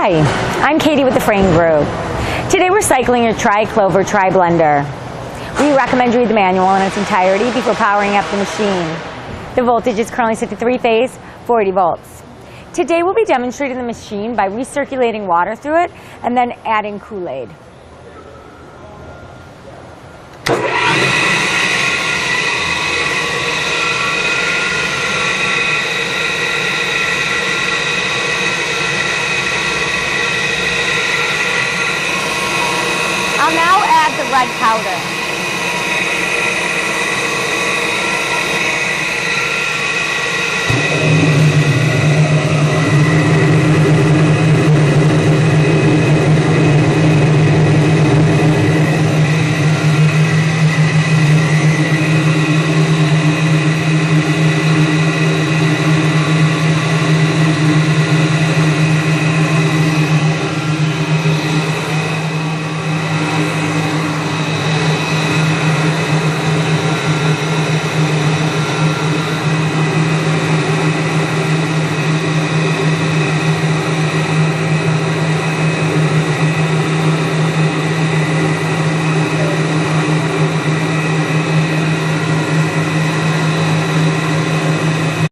Hi, I'm Katie with the Frain Group. Today we're cycling your Clover blender. We recommend you read the manual in its entirety before powering up the machine. The voltage is currently set to 3-phase, 40 volts. Today we'll be demonstrating the machine by recirculating water through it and then adding Kool-Aid. I'll now add the red powder.